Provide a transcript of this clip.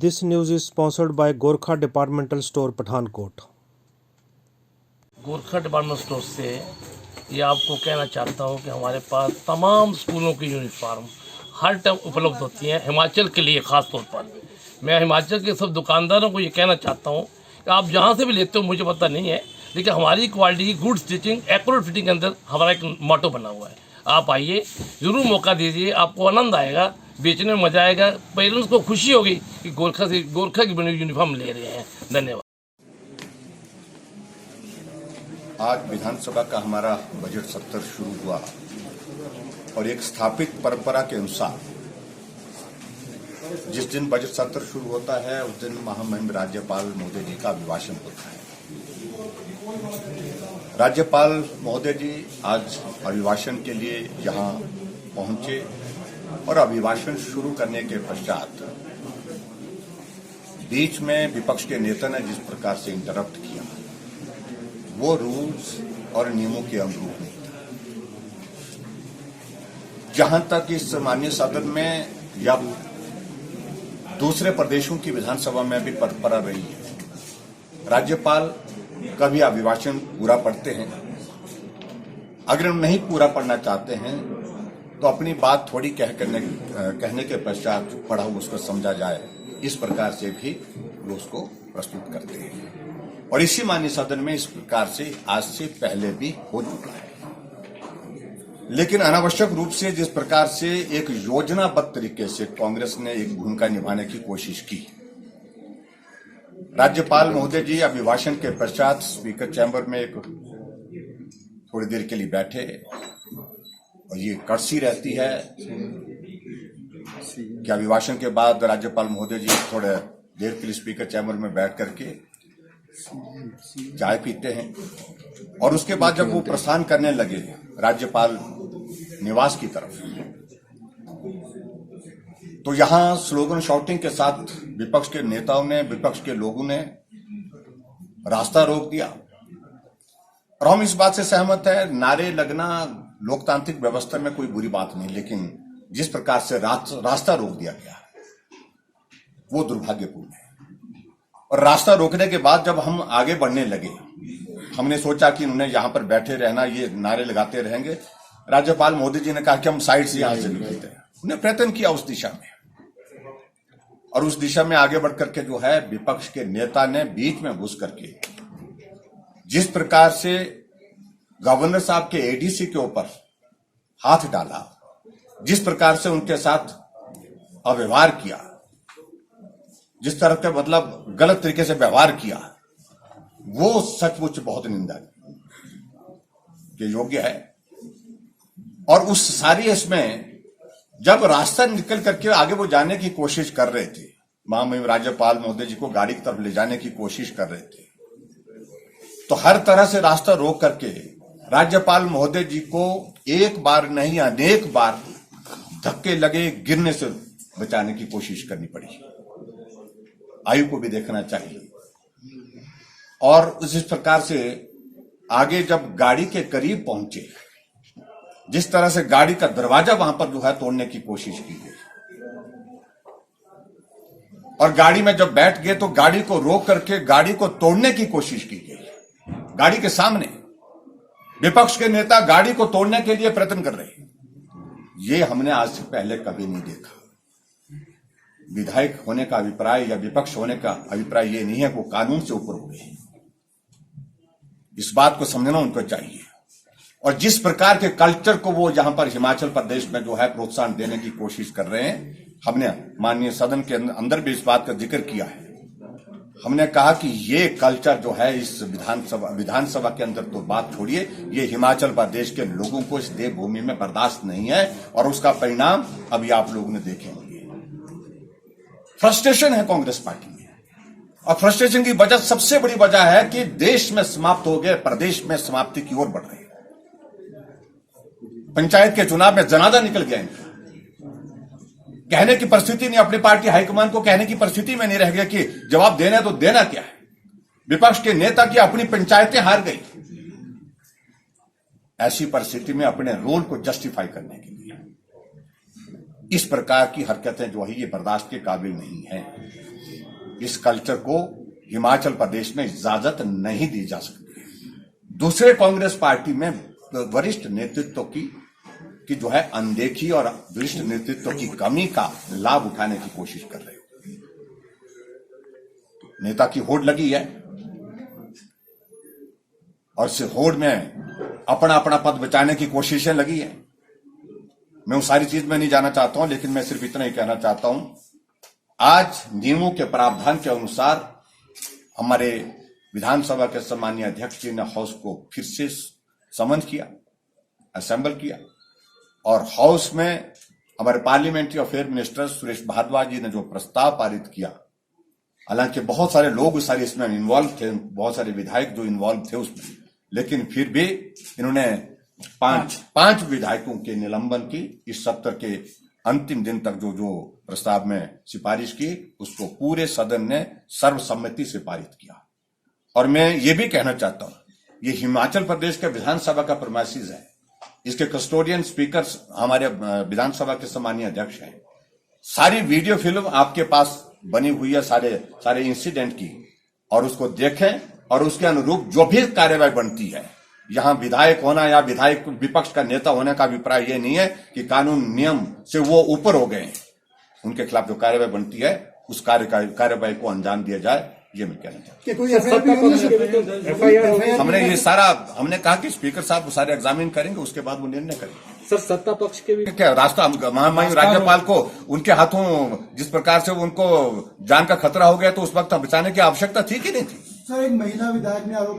This news is sponsored by Gorkha Departmental Store, Pathankot. Gorkha department store से ये आपको कहना चाहता हूँ कि हमारे पास तमाम स्कूलों की यूनिफॉर्म हर टाइम उपलब्ध होती हैं, हिमाचल के लिए ख़ास तौर पर। मैं हिमाचल के सब दुकानदारों को ये कहना चाहता हूँ कि आप जहाँ से भी लेते हो मुझे पता नहीं है, लेकिन हमारी क्वालिटी की गुड स्टिचिंग एक्यूरेट फिटिंग के अंदर हमारा एक मोटो बना हुआ है। आप आइए, ज़रूर मौका दीजिए, आपको आनंद आएगा, बेचने में मज़ा आएगा, पेरेंट्स को खुशी होगी कि गोरखा की बनी यूनिफॉर्म ले रहे हैं। धन्यवाद। आज विधानसभा का हमारा बजट सत्र शुरू हुआ और एक स्थापित परंपरा के अनुसार जिस दिन बजट सत्र शुरू होता है उस दिन महामहिम राज्यपाल महोदय जी का अभिभाषण होता है। राज्यपाल महोदय जी आज अभिभाषण के लिए यहां पहुंचे और अभिभाषण शुरू करने के पश्चात बीच में विपक्ष के नेता ने जिस प्रकार से इंटरप्ट किया वो रूल्स और नियमों के अनुरूप नहीं था। जहां तक इस माननीय सदन में या दूसरे प्रदेशों की विधानसभा में भी परंपरा रही है, राज्यपाल कभी अभिभाषण पूरा पढ़ते हैं, अगर हम नहीं पूरा पढ़ना चाहते हैं तो अपनी बात थोड़ी कहने के पश्चात जो पढ़ा हुआ उसको समझा जाए, इस प्रकार से भी वो उसको प्रस्तुत करते हैं। और इसी माननीय सदन में इस प्रकार से आज से पहले भी हो चुका है। लेकिन अनावश्यक रूप से जिस प्रकार से एक योजनाबद्ध तरीके से कांग्रेस ने एक भूमिका निभाने की कोशिश की, राज्यपाल महोदय जी अभिभाषण के पश्चात स्पीकर चैम्बर में एक थोड़ी देर के लिए बैठे और ये कर्सी रहती है कि अभिभाषण के बाद राज्यपाल महोदय जी थोड़े देर के लिए स्पीकर चैम्बर में बैठ करके चाय पीते हैं और उसके बाद जब वो प्रस्थान करने लगे राज्यपाल निवास की तरफ, तो यहां स्लोगन शॉटिंग के साथ विपक्ष के नेताओं ने, विपक्ष के लोगों ने रास्ता रोक दिया। और हम इस बात से सहमत है, नारे लगना लोकतांत्रिक व्यवस्था में कोई बुरी बात नहीं, लेकिन जिस प्रकार से रास्ता रोक दिया गया वो दुर्भाग्यपूर्ण है। और रास्ता रोकने के बाद जब हम आगे बढ़ने लगे, हमने सोचा कि उन्हें यहां पर बैठे रहना, ये नारे लगाते रहेंगे। राज्यपाल मोदी जी ने कहा कि हम साइड से यहां से निकलते हैं। उन्हें प्रयत्न किया उस दिशा में, और उस दिशा में आगे बढ़ करके जो है विपक्ष के नेता ने बीच में घुस करके जिस प्रकार से गवर्नर साहब के एडीसी के ऊपर हाथ डाला, जिस प्रकार से उनके साथ अव्यवहार किया, जिस तरह के मतलब गलत तरीके से व्यवहार किया, वो सचमुच बहुत निंदा के योग्य है। और उस सारी इसमें जब रास्ता निकल करके आगे वो जाने की कोशिश कर रहे थे, महामहिम राज्यपाल महोदय जी को गाड़ी की तरफ ले जाने की कोशिश कर रहे थे, तो हर तरह से रास्ता रोक करके राज्यपाल महोदय जी को एक बार नहीं अनेक बार धक्के लगे, गिरने से बचाने की कोशिश करनी पड़ी। आयु को भी देखना चाहिए। और इस प्रकार से आगे जब गाड़ी के करीब पहुंचे, जिस तरह से गाड़ी का दरवाजा वहां पर जो है तोड़ने की कोशिश की गई, और गाड़ी में जब बैठ गए तो गाड़ी को रोक करके गाड़ी को तोड़ने की कोशिश की गई। गाड़ी के सामने विपक्ष के नेता गाड़ी को तोड़ने के लिए प्रयत्न कर रहे हैं। ये हमने आज से पहले कभी नहीं देखा। विधायक होने का अभिप्राय या विपक्ष होने का अभिप्राय ये नहीं है कि वो कानून से ऊपर हो गए। इस बात को समझना उनको चाहिए। और जिस प्रकार के कल्चर को वो यहां पर हिमाचल प्रदेश में जो है प्रोत्साहन देने की कोशिश कर रहे हैं, हमने माननीय सदन के अंदर भी इस बात का जिक्र किया है। हमने कहा कि ये कल्चर जो है इस विधानसभा के अंदर तो बात छोड़िए, ये हिमाचल प्रदेश के लोगों को इस देवभूमि में बर्दाश्त नहीं है, और उसका परिणाम अभी आप लोगों ने देखेंगे। फ्रस्ट्रेशन है कांग्रेस पार्टी में, और फ्रस्ट्रेशन की वजह, सबसे बड़ी वजह है कि देश में समाप्त हो गए, प्रदेश में समाप्ति की ओर बढ़ रहे हैं। पंचायत के चुनाव में जनाजा निकल गया इनका। कहने की परिस्थिति नहीं, अपनी पार्टी हाईकमान को कहने की परिस्थिति में नहीं रह गया कि जवाब देना है तो देना क्या है। विपक्ष के नेता की अपनी पंचायतें हार गई। ऐसी परिस्थिति में अपने रोल को जस्टिफाई करने के लिए इस प्रकार की हरकतें जो है ये बर्दाश्त के काबिल नहीं है। इस कल्चर को हिमाचल प्रदेश में इजाजत नहीं दी जा सकती। दूसरे कांग्रेस पार्टी में वरिष्ठ नेतृत्व की जो है अनदेखी और वरिष्ठ नेतृत्व की कमी का लाभ उठाने की कोशिश कर रहे हो। नेता की होड़ लगी है और इस होड़ में अपना अपना पद बचाने की कोशिशें लगी है। मैं उस सारी चीज में नहीं जाना चाहता हूं, लेकिन मैं सिर्फ इतना ही कहना चाहता हूं, आज नियमों के प्रावधान के अनुसार हमारे विधानसभा के सम्मानीय अध्यक्ष जी ने हाउस को फिर से समन किया, असेंबल किया, और हाउस में हमारे parliamentary affair minister Suresh Bhardwaj ji ने जो प्रस्ताव पारित किया, हालांकि बहुत सारे लोग सारे इसमें इन्वॉल्व थे, बहुत सारे विधायक जो इन्वॉल्व थे उसमें, लेकिन फिर भी इन्होंने पांच विधायकों के निलंबन की इस सत्र के अंतिम दिन तक जो प्रस्ताव में सिफारिश की उसको पूरे सदन ने सर्वसम्मति से पारित किया। और मैं ये भी कहना चाहता हूं, ये हिमाचल प्रदेश के विधानसभा का प्रीमाइसेस है, इसके कस्टोडियन स्पीकर हमारे विधानसभा के सम्मानीय अध्यक्ष हैं। सारी वीडियो फिल्म आपके पास बनी हुई है सारे इंसिडेंट की, और उसको देखें और उसके अनुरूप जो भी कार्यवाही बनती है, यहां विधायक होना या विधायक विपक्ष का नेता होने का अभिप्राय यह नहीं है कि कानून नियम से वो ऊपर हो गए हैं। उनके खिलाफ जो कार्यवाही बनती है उस कार्यवाही को अंजाम दिया जाए, ये मैं कहना चाहता हूं। हमने कहा कि स्पीकर साहब सारे एग्जामिन करेंगे, उसके बाद वो निर्णय करेंगे। सर सत्ता पक्ष के भी क्या रास्ता महामहिम राज्यपाल को उनके हाथों जिस प्रकार से उनको जान का खतरा हो गया, तो उस वक्त बचाने की आवश्यकता थी कि नहीं थी? सर, एक महिला विधायक ने आरोप